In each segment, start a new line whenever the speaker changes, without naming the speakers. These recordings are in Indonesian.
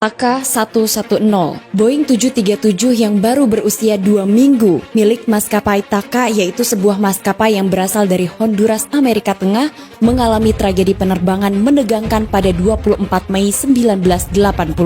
TK-110, Boeing 737 yang baru berusia 2 minggu, milik maskapai TACA yaitu sebuah maskapai yang berasal dari Honduras, Amerika Tengah, mengalami tragedi penerbangan menegangkan pada 24 Mei 1988.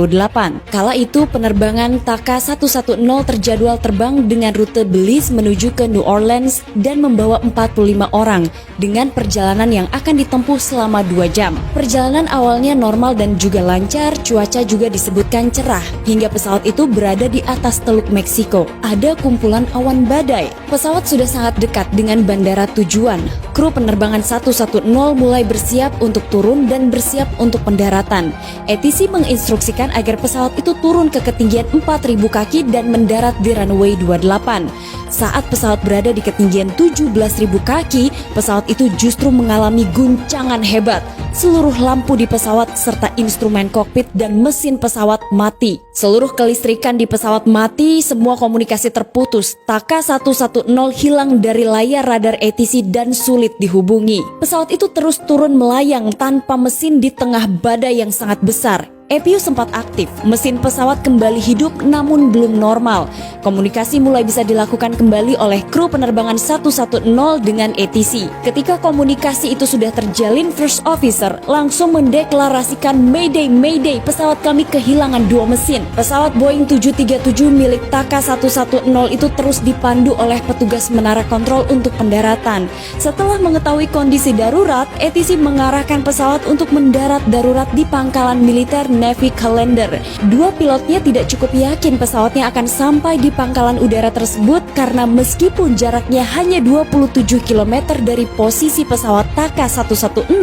Kala itu penerbangan TACA-110 terjadwal terbang dengan rute Belize menuju ke New Orleans dan membawa 45 orang dengan perjalanan yang akan ditempuh selama 2 jam. Perjalanan awalnya normal dan juga lancar, cuaca juga disebutkan cerah, hingga pesawat itu berada di atas Teluk Meksiko. Ada kumpulan awan badai. Pesawat sudah sangat dekat dengan bandara tujuan. Kru penerbangan 110 mulai bersiap untuk turun dan bersiap untuk pendaratan. ATC menginstruksikan agar pesawat itu turun ke ketinggian 4.000 kaki dan mendarat di runway 28. Saat pesawat berada di ketinggian 17.000 kaki, pesawat itu justru mengalami guncangan hebat. Seluruh lampu di pesawat serta instrumen kokpit dan mesin pesawat mati. Seluruh kelistrikan di pesawat mati, semua komunikasi terputus. TACA-110 hilang dari layar radar ATC dan sulit dihubungi. Pesawat itu terus turun melayang tanpa mesin di tengah badai yang sangat besar. EPU sempat aktif, mesin pesawat kembali hidup namun belum normal. Komunikasi mulai bisa dilakukan kembali oleh kru penerbangan 110 dengan ATC. Ketika komunikasi itu sudah terjalin, First Officer langsung mendeklarasikan Mayday, Mayday, pesawat kami kehilangan 2 mesin. Pesawat Boeing 737 milik TACA-110 itu terus dipandu oleh petugas menara kontrol untuk pendaratan. Setelah mengetahui kondisi darurat, ATC mengarahkan pesawat untuk mendarat darurat di pangkalan militer Navy Callender. Dua pilotnya tidak cukup yakin pesawatnya akan sampai di pangkalan udara tersebut karena meskipun jaraknya hanya 27 km dari posisi pesawat TACA-110,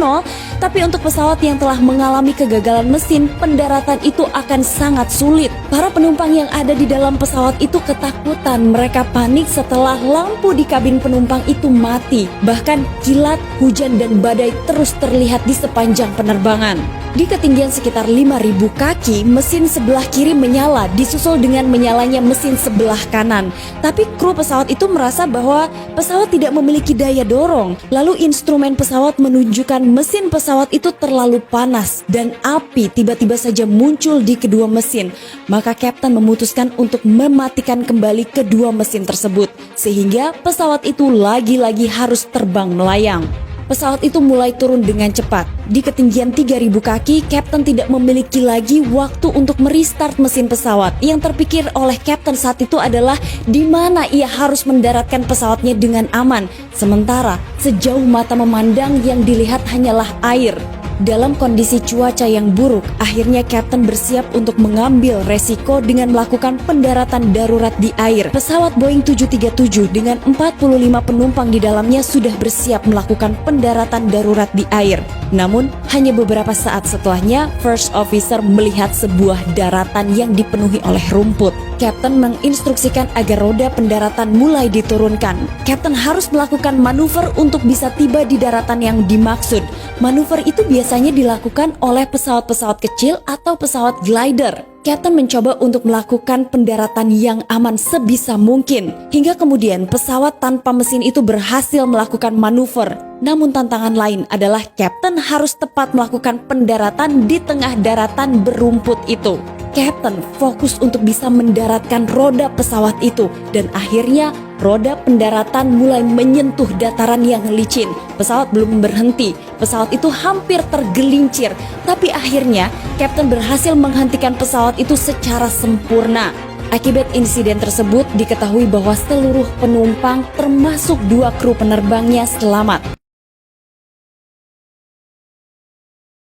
tapi untuk pesawat yang telah mengalami kegagalan mesin, pendaratan itu akan sangat sulit. Para penumpang yang ada di dalam pesawat itu ketakutan. Mereka panik setelah lampu di kabin penumpang itu mati. Bahkan kilat, hujan dan badai terus terlihat di sepanjang penerbangan. Di ketinggian sekitar 5.000 kaki, mesin sebelah kiri menyala, disusul dengan menyalanya mesin sebelah kanan. Tapi kru pesawat itu merasa bahwa pesawat tidak memiliki daya dorong. Lalu instrumen pesawat menunjukkan mesin pesawat itu terlalu panas dan api tiba-tiba saja muncul di kedua mesin. Maka kapten memutuskan untuk mematikan kembali kedua mesin tersebut, sehingga pesawat itu lagi-lagi harus terbang melayang. Pesawat itu mulai turun dengan cepat. Di ketinggian 3.000 kaki, kapten tidak memiliki lagi waktu untuk merestart mesin pesawat. Yang terpikir oleh kapten saat itu adalah di mana ia harus mendaratkan pesawatnya dengan aman. Sementara sejauh mata memandang yang dilihat hanyalah air. Dalam kondisi cuaca yang buruk, akhirnya kapten bersiap untuk mengambil resiko dengan melakukan pendaratan darurat di air. Pesawat Boeing 737 dengan 45 penumpang di dalamnya sudah bersiap melakukan pendaratan darurat di air. Namun, hanya beberapa saat setelahnya, First Officer melihat sebuah daratan yang dipenuhi oleh rumput. Kapten menginstruksikan agar roda pendaratan mulai diturunkan. Kapten harus melakukan manuver untuk bisa tiba di daratan yang dimaksud. Manuver itu biasanya dilakukan oleh pesawat-pesawat kecil atau pesawat glider. Kapten mencoba untuk melakukan pendaratan yang aman sebisa mungkin. Hingga kemudian pesawat tanpa mesin itu berhasil melakukan manuver. Namun tantangan lain adalah kapten harus tepat melakukan pendaratan di tengah daratan berumput itu. Kapten fokus untuk bisa mendaratkan roda pesawat itu dan akhirnya roda pendaratan mulai menyentuh dataran yang licin. Pesawat belum berhenti, pesawat itu hampir tergelincir, tapi akhirnya kapten berhasil menghentikan pesawat itu secara sempurna. Akibat insiden tersebut diketahui bahwa seluruh penumpang termasuk 2 kru penerbangnya selamat.